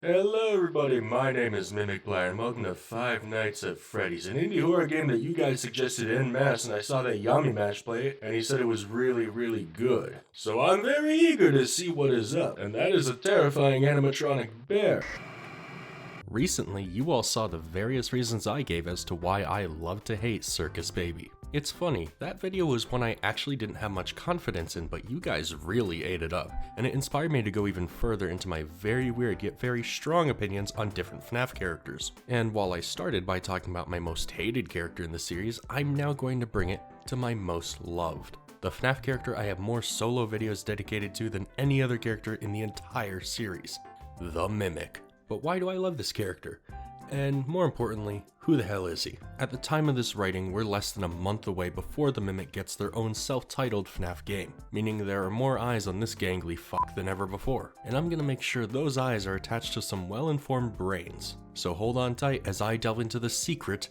Hello everybody, my name is Mimic Blair and welcome to Five Nights at Freddy's, an indie horror game that you guys suggested en masse, and I saw that Yami Mash play it and he said it was really good. So I'm very eager to see what is up, and that is a terrifying animatronic bear. Recently, you all saw the various reasons I gave as to why I love to hate Circus Baby. It's funny, that video was one I actually didn't have much confidence in, but you guys really ate it up, and it inspired me to go even further into my very weird yet very strong opinions on different FNaF characters. And while I started by talking about my most hated character in the series, I'm now going to bring it to my most loved. The FNaF character I have more solo videos dedicated to than any other character in the entire series, the Mimic. But why do I love this character? And more importantly, who the hell is he? At the time of this writing, we're less than a month away before the Mimic gets their own self-titled FNaF game, meaning there are more eyes on this gangly fuck than ever before, and I'm gonna make sure those eyes are attached to some well-informed brains. So hold on tight as I delve into the secret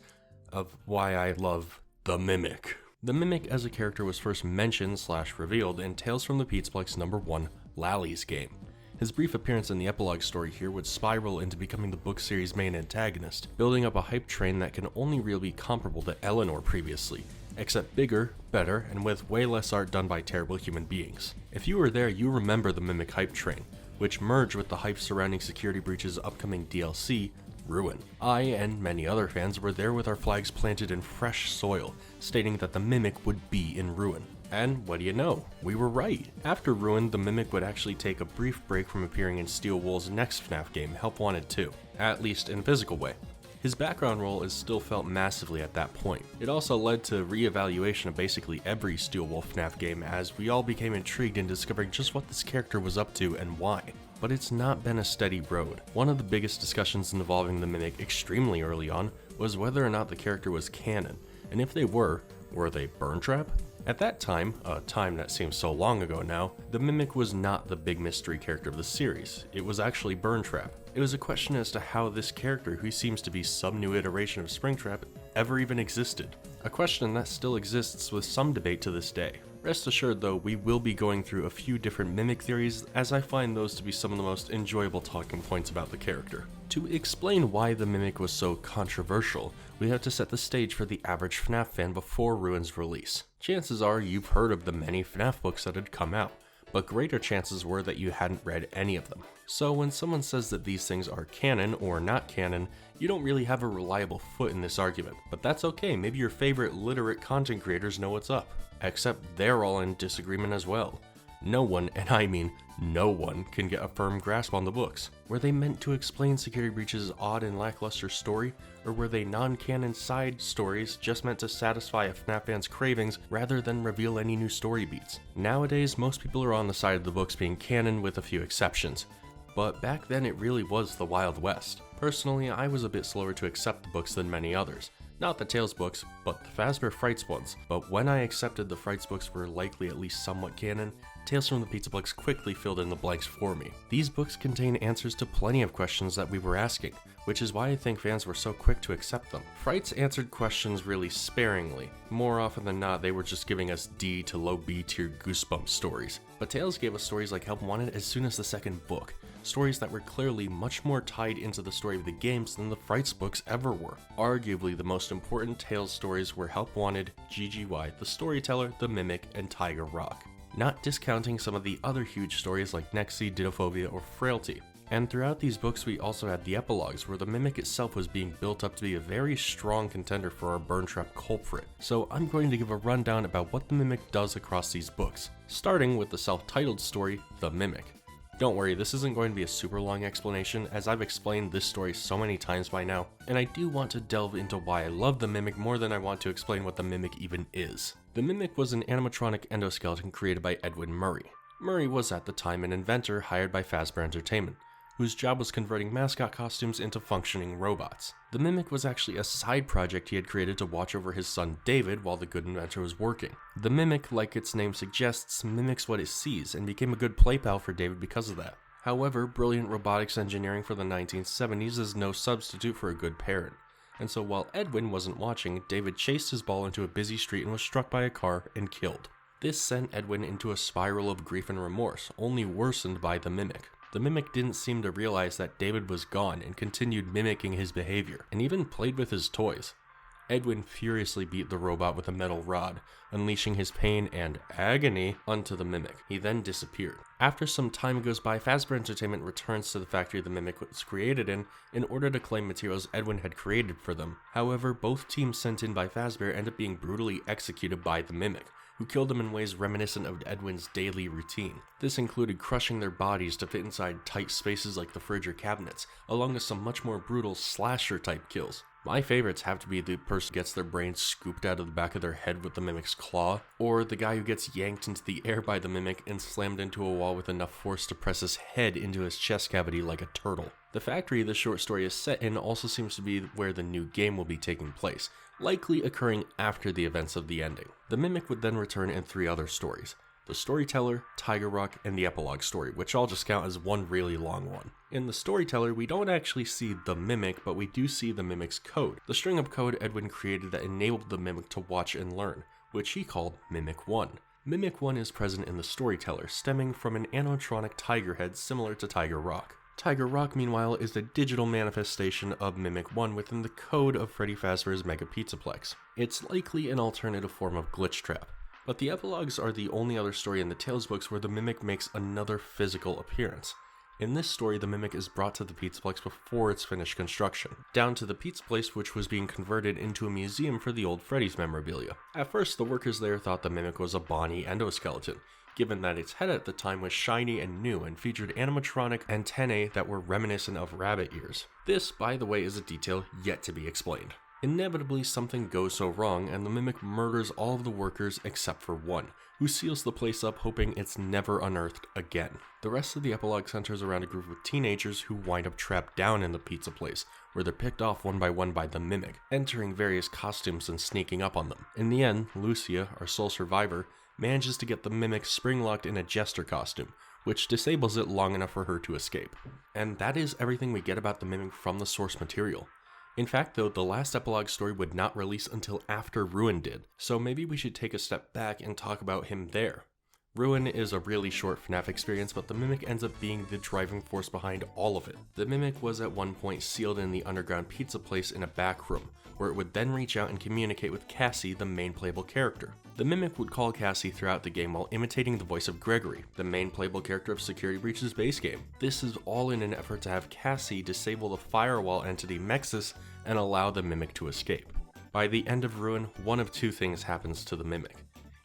of why I love the Mimic. The Mimic as a character was first mentioned / revealed in Tales from the Pizzaplex #1 Lally's game. His brief appearance in the epilogue story here would spiral into becoming the book series' main antagonist, building up a hype train that can only really be comparable to Eleanor previously, except bigger, better, and with way less art done by terrible human beings. If you were there, you remember the Mimic hype train, which merged with the hype surrounding Security Breach's upcoming DLC, Ruin. I and many other fans were there with our flags planted in fresh soil, stating that the Mimic would be in Ruin. And what do you know? We were right. After Ruin, the Mimic would actually take a brief break from appearing in Steel Wool's next FNaF game, Help Wanted 2, at least in a physical way. His background role is still felt massively at that point. It also led to re-evaluation of basically every Steel Wool FNaF game as we all became intrigued in discovering just what this character was up to and why. But it's not been a steady road. One of the biggest discussions involving the Mimic extremely early on was whether or not the character was canon, and if they were they Burntrap? At that time, a time that seems so long ago now, the Mimic was not the big mystery character of the series, it was actually Burntrap. It was a question as to how this character, who seems to be some new iteration of Springtrap, ever even existed. A question that still exists with some debate to this day. Rest assured though, we will be going through a few different Mimic theories as I find those to be some of the most enjoyable talking points about the character. To explain why the Mimic was so controversial, we have to set the stage for the average FNaF fan before Ruin's release. Chances are you've heard of the many FNaF books that had come out, but greater chances were that you hadn't read any of them. So when someone says that these things are canon or not canon, you don't really have a reliable foot in this argument. But that's okay, maybe your favorite literate content creators know what's up. Except they're all in disagreement as well. No one, and I mean no one, can get a firm grasp on the books. Were they meant to explain Security Breach's odd and lackluster story, or were they non-canon side stories just meant to satisfy a FNaF fan's cravings rather than reveal any new story beats? Nowadays, most people are on the side of the books being canon with a few exceptions, but back then it really was the Wild West. Personally, I was a bit slower to accept the books than many others. Not the Tales books, but the Fazbear Frights ones. But when I accepted the Frights books were likely at least somewhat canon, Tales from the Pizzaplex quickly filled in the blanks for me. These books contain answers to plenty of questions that we were asking, which is why I think fans were so quick to accept them. Frights answered questions really sparingly. More often than not, they were just giving us D to low B tier goosebump stories. But Tales gave us stories like Help Wanted as soon as the second book. Stories that were clearly much more tied into the story of the games than the Frights books ever were. Arguably the most important Tales stories were Help Wanted, GGY, The Storyteller, The Mimic, and Tiger Rock. Not discounting some of the other huge stories like Nexi, Didophobia, or Frailty. And throughout these books we also had the epilogues where the Mimic itself was being built up to be a very strong contender for our Burntrap culprit. So I'm going to give a rundown about what the Mimic does across these books, starting with the self-titled story, The Mimic. Don't worry, this isn't going to be a super long explanation as I've explained this story so many times by now, and I do want to delve into why I love the Mimic more than I want to explain what the Mimic even is. The Mimic was an animatronic endoskeleton created by Edwin Murray. Murray was at the time an inventor hired by Fazbear Entertainment, whose job was converting mascot costumes into functioning robots. The Mimic was actually a side project he had created to watch over his son David while the good inventor was working. The Mimic, like its name suggests, mimics what it sees and became a good play pal for David because of that. However, brilliant robotics engineering for the 1970s is no substitute for a good parent. And so while Edwin wasn't watching, David chased his ball into a busy street and was struck by a car and killed. This sent Edwin into a spiral of grief and remorse, only worsened by the Mimic. The Mimic didn't seem to realize that David was gone and continued mimicking his behavior, and even played with his toys. Edwin furiously beat the robot with a metal rod, unleashing his pain and agony onto the Mimic. He then disappeared. After some time goes by, Fazbear Entertainment returns to the factory the Mimic was created in order to claim materials Edwin had created for them. However, both teams sent in by Fazbear end up being brutally executed by the Mimic, who killed them in ways reminiscent of Edwin's daily routine. This included crushing their bodies to fit inside tight spaces like the fridge or cabinets, along with some much more brutal slasher-type kills. My favorites have to be the person who gets their brain scooped out of the back of their head with the Mimic's claw, or the guy who gets yanked into the air by the Mimic and slammed into a wall with enough force to press his head into his chest cavity like a turtle. The factory this short story is set in also seems to be where the new game will be taking place, likely occurring after the events of the ending. The Mimic would then return in 3 other stories: the Storyteller, Tiger Rock, and the Epilogue story, which I'll just count as one really long one. In the Storyteller, we don't actually see the Mimic, but we do see the Mimic's code, the string of code Edwin created that enabled the Mimic to watch and learn, which he called Mimic 1. Mimic 1 is present in the Storyteller, stemming from an animatronic tiger head similar to Tiger Rock. Tiger Rock, meanwhile, is the digital manifestation of Mimic 1 within the code of Freddy Fazbear's Mega Pizzaplex. It's likely an alternative form of Glitchtrap. But the epilogues are the only other story in the Tales books where the Mimic makes another physical appearance. In this story, the Mimic is brought to the Pizzaplex before it's finished construction, down to the Pizzaplex, which was being converted into a museum for the old Freddy's memorabilia. At first, the workers there thought the Mimic was a Bonnie endoskeleton, given that its head at the time was shiny and new and featured animatronic antennae that were reminiscent of rabbit ears. This, by the way, is a detail yet to be explained. Inevitably, something goes so wrong, and the Mimic murders all of the workers except for one, who seals the place up hoping it's never unearthed again. The rest of the epilogue centers around a group of teenagers who wind up trapped down in the pizza place, where they're picked off one by one by the Mimic, entering various costumes and sneaking up on them. In the end, Lucia, our sole survivor, manages to get the Mimic spring-locked in a jester costume, which disables it long enough for her to escape. And that is everything we get about the Mimic from the source material. In fact, though, the last epilogue story would not release until after Ruin did, so maybe we should take a step back and talk about him there. Ruin is a really short FNaF experience, but the Mimic ends up being the driving force behind all of it. The Mimic was at one point sealed in the underground pizza place in a back room, where it would then reach out and communicate with Cassie, the main playable character. The Mimic would call Cassie throughout the game while imitating the voice of Gregory, the main playable character of Security Breach's base game. This is all in an effort to have Cassie disable the firewall entity Mexus and allow the Mimic to escape. By the end of Ruin, one of 2 things happens to the Mimic.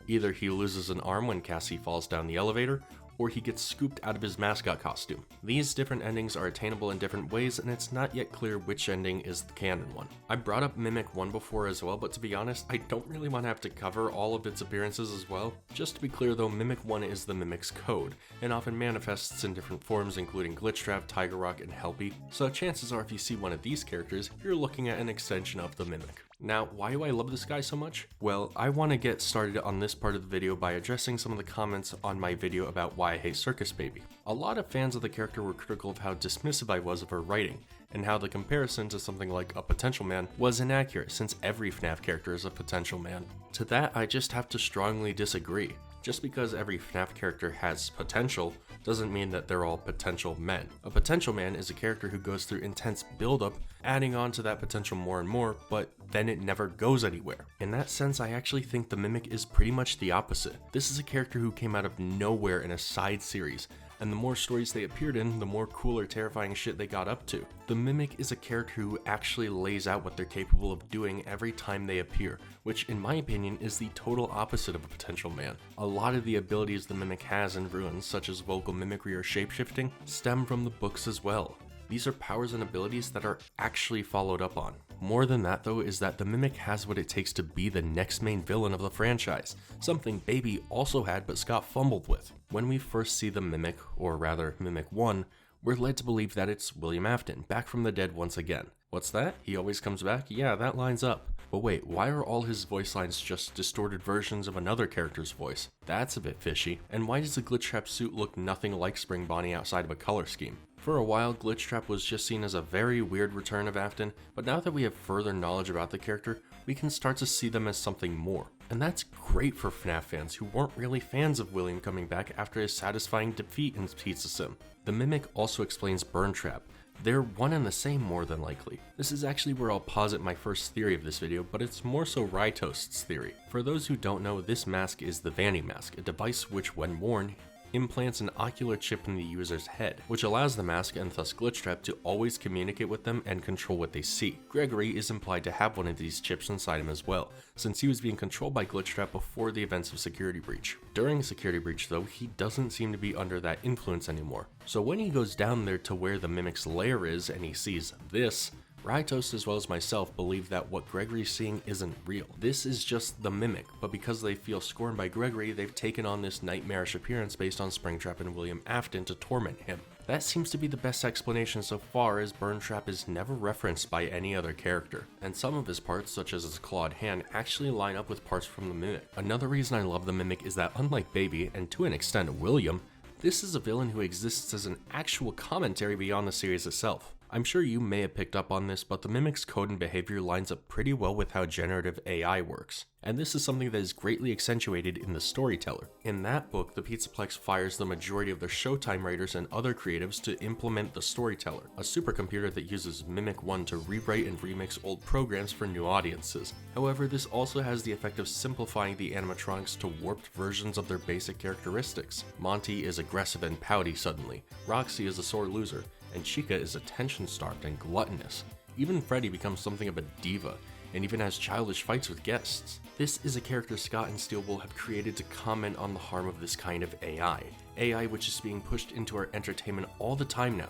Either he loses an arm when Cassie falls down the elevator, or he gets scooped out of his mascot costume. These different endings are attainable in different ways, and it's not yet clear which ending is the canon one. I brought up Mimic 1 before as well, but to be honest, I don't really want to have to cover all of its appearances as well. Just to be clear though, Mimic 1 is the Mimic's code, and often manifests in different forms including Glitchtrap, Tiger Rock, and Helpy, so chances are if you see one of these characters, you're looking at an extension of the Mimic. Now, why do I love this guy so much? Well, I want to get started on this part of the video by addressing some of the comments on my video about why I hate Circus Baby. A lot of fans of the character were critical of how dismissive I was of her writing, and how the comparison to something like a potential man was inaccurate since every FNaF character is a potential man. To that, I just have to strongly disagree. Just because every FNaF character has potential doesn't mean that they're all potential men. A potential man is a character who goes through intense buildup, adding on to that potential more and more, but then it never goes anywhere. In that sense, I actually think the Mimic is pretty much the opposite. This is a character who came out of nowhere in a side series, and the more stories they appeared in, the more cool or terrifying shit they got up to. The Mimic is a character who actually lays out what they're capable of doing every time they appear, which in my opinion is the total opposite of a potential man. A lot of the abilities the Mimic has in Ruins, such as vocal mimicry or shapeshifting, stem from the books as well. These are powers and abilities that are actually followed up on. More than that though is that the Mimic has what it takes to be the next main villain of the franchise, something Baby also had but Scott fumbled with. When we first see the Mimic, or rather Mimic 1, we're led to believe that it's William Afton, back from the dead once again. What's that? He always comes back? Yeah, that lines up. But wait, why are all his voice lines just distorted versions of another character's voice? That's a bit fishy. And why does the Glitchtrap suit look nothing like Spring Bonnie outside of a color scheme? For a while, Glitchtrap was just seen as a very weird return of Afton, but now that we have further knowledge about the character, we can start to see them as something more. And that's great for FNaF fans who weren't really fans of William coming back after his satisfying defeat in Pizza Sim. The Mimic also explains Burntrap. They're one and the same more than likely. This is actually where I'll posit my first theory of this video, but it's more so Rytoast's theory. For those who don't know, this mask is the Vanny mask, a device which, when worn, implants an ocular chip in the user's head, which allows the mask and thus Glitchtrap to always communicate with them and control what they see. Gregory is implied to have one of these chips inside him as well, since he was being controlled by Glitchtrap before the events of Security Breach. During Security Breach though, he doesn't seem to be under that influence anymore. So when he goes down there to where the Mimic's lair is and he sees this, Rytoast as well as myself believe that what Gregory's seeing isn't real. This is just the Mimic, but because they feel scorned by Gregory, they've taken on this nightmarish appearance based on Springtrap and William Afton to torment him. That seems to be the best explanation so far, as Burntrap is never referenced by any other character, and some of his parts, such as his clawed hand, actually line up with parts from the Mimic. Another reason I love the Mimic is that unlike Baby, and to an extent William, this is a villain who exists as an actual commentary beyond the series itself. I'm sure you may have picked up on this, but the Mimic's code and behavior lines up pretty well with how generative AI works. And this is something that is greatly accentuated in The Storyteller. In that book, the Pizzaplex fires the majority of their Showtime writers and other creatives to implement The Storyteller, a supercomputer that uses Mimic 1 to rewrite and remix old programs for new audiences. However, this also has the effect of simplifying the animatronics to warped versions of their basic characteristics. Monty is aggressive and pouty suddenly, Roxy is a sore loser, and Chica is attention-starved and gluttonous. Even Freddy becomes something of a diva, and even has childish fights with guests. This is a character Scott and Steele will have created to comment on the harm of this kind of AI. AI which is being pushed into our entertainment all the time now.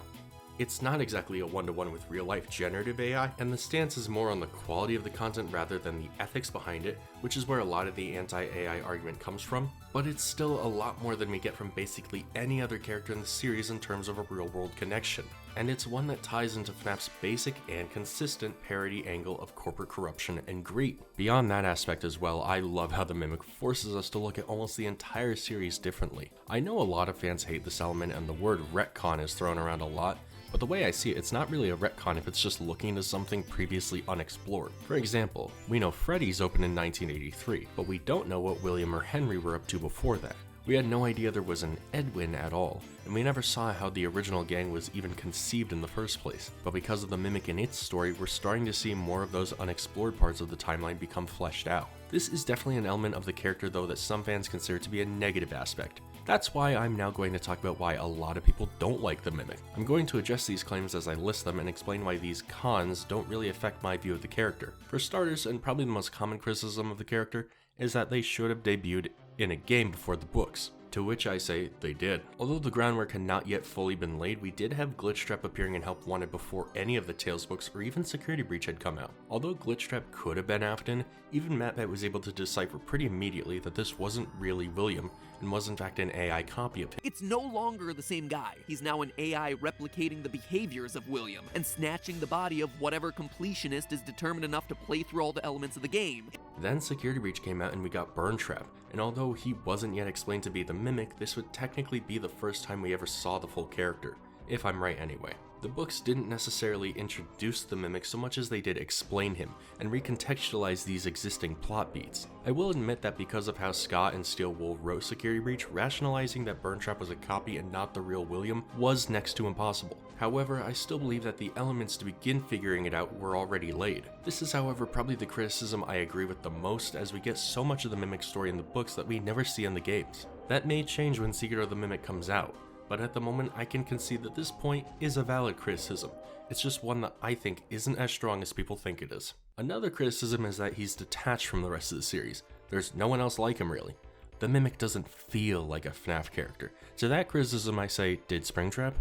It's not exactly a one-to-one with real-life generative AI, and the stance is more on the quality of the content rather than the ethics behind it, which is where a lot of the anti-AI argument comes from, but it's still a lot more than we get from basically any other character in the series in terms of a real-world connection. And it's one that ties into FNAF's basic and consistent parody angle of corporate corruption and greed. Beyond that aspect as well, I love how the Mimic forces us to look at almost the entire series differently. I know a lot of fans hate this element and the word retcon is thrown around a lot, but the way I see it, it's not really a retcon if it's just looking into something previously unexplored. For example, we know Freddy's opened in 1983, but we don't know what William or Henry were up to before that. We had no idea there was an Edwin at all, and we never saw how the original gang was even conceived in the first place. But because of the Mimic and its story, we're starting to see more of those unexplored parts of the timeline become fleshed out. This is definitely an element of the character though that some fans consider to be a negative aspect. That's why I'm now going to talk about why a lot of people don't like the Mimic. I'm going to address these claims as I list them and explain why these cons don't really affect my view of the character. For starters, and probably the most common criticism of the character, is that they should have debuted in a game before the books. To which I say, they did. Although the groundwork had not yet fully been laid, we did have Glitchtrap appearing in Help Wanted before any of the Tales books or even Security Breach had come out. Although Glitchtrap could have been Afton, even MatBat was able to decipher pretty immediately that this wasn't really William, and was in fact an AI copy of him. It's no longer the same guy. He's now an AI replicating the behaviors of William, and snatching the body of whatever completionist is determined enough to play through all the elements of the game. Then Security Breach came out and we got Burntrap, and although he wasn't yet explained to be the Mimic, this would technically be the first time we ever saw the full character, if I'm right anyway. The books didn't necessarily introduce the Mimic so much as they did explain him, and recontextualize these existing plot beats. I will admit that because of how Scott and Steel Wool wrote Security Breach, rationalizing that Burntrap was a copy and not the real William was next to impossible. However, I still believe that the elements to begin figuring it out were already laid. This is however probably the criticism I agree with the most, as we get so much of the Mimic story in the books that we never see in the games. That may change when Secret of the Mimic comes out, but at the moment I can concede that this point is a valid criticism. It's just one that I think isn't as strong as people think it is. Another criticism is that he's detached from the rest of the series. There's no one else like him really. The Mimic doesn't feel like a FNAF character. To that criticism I say, did Springtrap?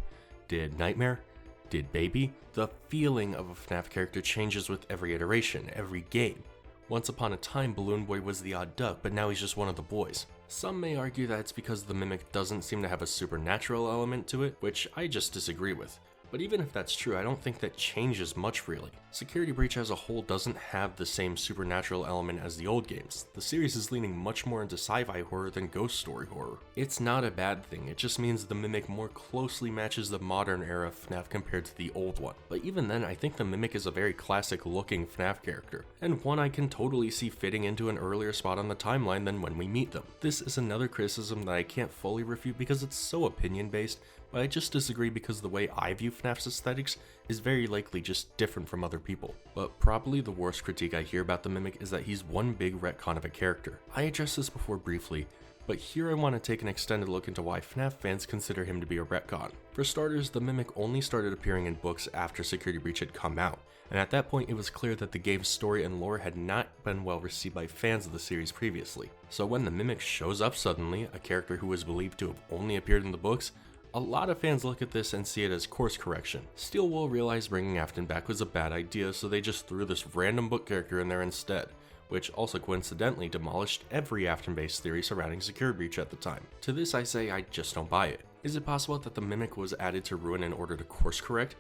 Did Nightmare? Did Baby? The feeling of a FNAF character changes with every iteration, every game. Once upon a time, Balloon Boy was the odd duck, but now he's just one of the boys. Some may argue that it's because the Mimic doesn't seem to have a supernatural element to it, which I just disagree with. But even if that's true, I don't think that changes much really. Security Breach as a whole doesn't have the same supernatural element as the old games. The series is leaning much more into sci-fi horror than ghost story horror. It's not a bad thing, it just means the Mimic more closely matches the modern era FNaF compared to the old one. But even then, I think the Mimic is a very classic looking FNaF character, and one I can totally see fitting into an earlier spot on the timeline than when we meet them. This is another criticism that I can't fully refute because it's so opinion based, but I just disagree because the way I view FNAF's aesthetics is very likely just different from other people. But probably the worst critique I hear about the Mimic is that he's one big retcon of a character. I addressed this before briefly, but here I want to take an extended look into why FNAF fans consider him to be a retcon. For starters, the Mimic only started appearing in books after Security Breach had come out, and at that point it was clear that the game's story and lore had not been well received by fans of the series previously. So when the Mimic shows up suddenly, a character who was believed to have only appeared in the books, a lot of fans look at this and see it as course correction. Steel Wool realized bringing Afton back was a bad idea, so they just threw this random book character in there instead, which also coincidentally demolished every Afton-based theory surrounding Security Breach at the time. To this I say I just don't buy it. Is it possible that the Mimic was added to Ruin in order to course correct?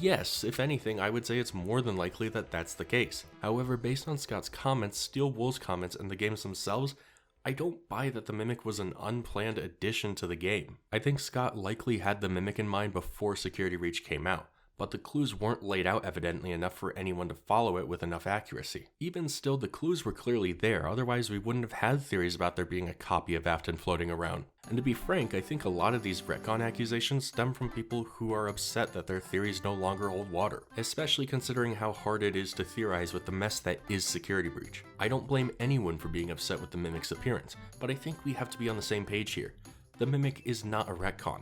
Yes, if anything, I would say it's more than likely that that's the case. However, based on Scott's comments, Steel Wool's comments, and the games themselves, I don't buy that the Mimic was an unplanned addition to the game. I think Scott likely had the Mimic in mind before Security Breach came out, but the clues weren't laid out evidently enough for anyone to follow it with enough accuracy. Even still, the clues were clearly there, otherwise we wouldn't have had theories about there being a copy of Afton floating around. And to be frank, I think a lot of these retcon accusations stem from people who are upset that their theories no longer hold water, especially considering how hard it is to theorize with the mess that is Security Breach. I don't blame anyone for being upset with the Mimic's appearance, but I think we have to be on the same page here. The Mimic is not a retcon.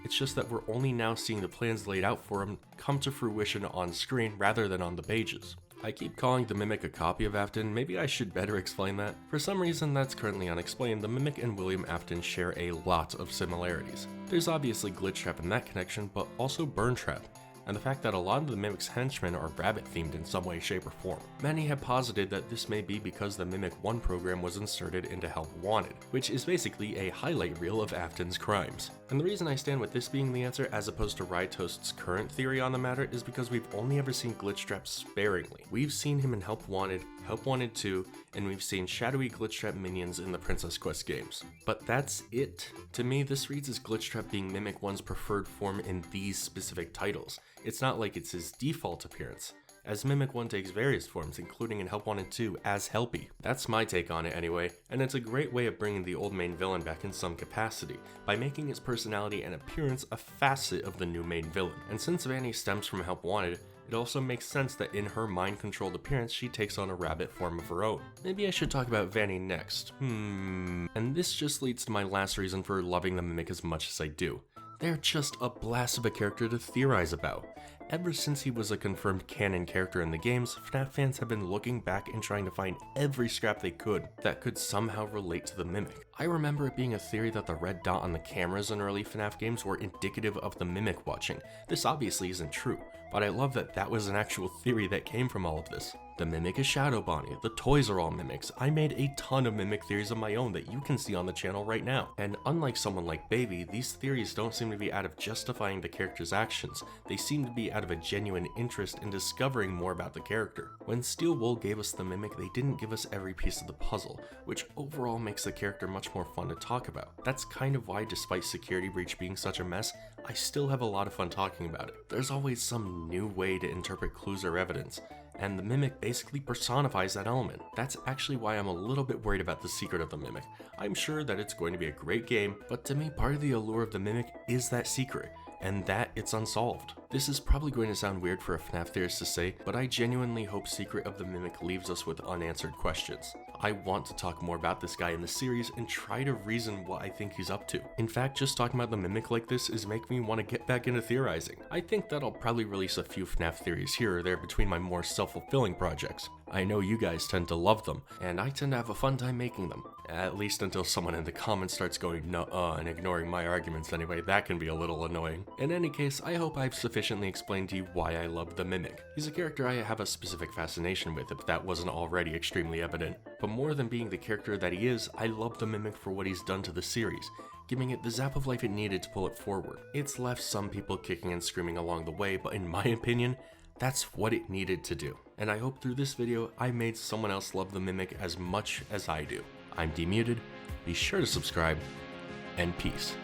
It's just that we're only now seeing the plans laid out for him come to fruition on screen rather than on the pages. I keep calling the Mimic a copy of Afton, maybe I should better explain that. For some reason that's currently unexplained, the Mimic and William Afton share a lot of similarities. There's obviously Glitchtrap in that connection, but also Burntrap, and the fact that a lot of the Mimic's henchmen are rabbit-themed in some way, shape, or form. Many have posited that this may be because the Mimic 1 program was inserted into Help Wanted, which is basically a highlight reel of Afton's crimes. And the reason I stand with this being the answer as opposed to Rytoast's current theory on the matter is because we've only ever seen Glitchtrap sparingly. We've seen him in Help Wanted 2, and we've seen shadowy Glitchtrap minions in the Princess Quest games. But that's it. To me, this reads as Glitchtrap being Mimic 1's preferred form in these specific titles. It's not like it's his default appearance, as Mimic 1 takes various forms, including in Help Wanted 2 as Helpy. That's my take on it anyway, and it's a great way of bringing the old main villain back in some capacity, by making his personality and appearance a facet of the new main villain. And since Vanny stems from Help Wanted, it also makes sense that in her mind-controlled appearance, she takes on a rabbit form of her own. Maybe I should talk about Vanny next. And this just leads to my last reason for loving the Mimic as much as I do. They're just a blast of a character to theorize about. Ever since he was a confirmed canon character in the games, FNAF fans have been looking back and trying to find every scrap they could that could somehow relate to the Mimic. I remember it being a theory that the red dot on the cameras in early FNAF games were indicative of the Mimic watching. This obviously isn't true, but I love that that was an actual theory that came from all of this. The Mimic is Shadow Bonnie, the toys are all Mimics. I made a ton of Mimic theories of my own that you can see on the channel right now. And unlike someone like Baby, these theories don't seem to be out of justifying the character's actions, they seem to be out of a genuine interest in discovering more about the character. When Steel Wool gave us the Mimic, they didn't give us every piece of the puzzle, which overall makes the character much more fun to talk about. That's kind of why, despite Security Breach being such a mess, I still have a lot of fun talking about it. There's always some new way to interpret clues or evidence, and the Mimic basically personifies that element. That's actually why I'm a little bit worried about the secret of the Mimic. I'm sure that it's going to be a great game, but to me part of the allure of the Mimic is that secret, and that it's unsolved. This is probably going to sound weird for a FNAF theorist to say, but I genuinely hope Secret of the Mimic leaves us with unanswered questions. I want to talk more about this guy in the series and try to reason what I think he's up to. In fact, just talking about the Mimic like this is making me want to get back into theorizing. I think that I'll probably release a few FNAF theories here or there between my more self-fulfilling projects. I know you guys tend to love them, and I tend to have a fun time making them. At least until someone in the comments starts going nuh-uh and ignoring my arguments anyway, that can be a little annoying. In any case, I hope I've sufficiently explained to you why I love the Mimic. He's a character I have a specific fascination with, if that wasn't already extremely evident. But more than being the character that he is, I love the Mimic for what he's done to the series. giving it the zap of life it needed to pull it forward. It's left some people kicking and screaming along the way, but in my opinion, that's what it needed to do. And I hope through this video, I made someone else love the Mimic as much as I do. I'm Demuted, be sure to subscribe, and peace.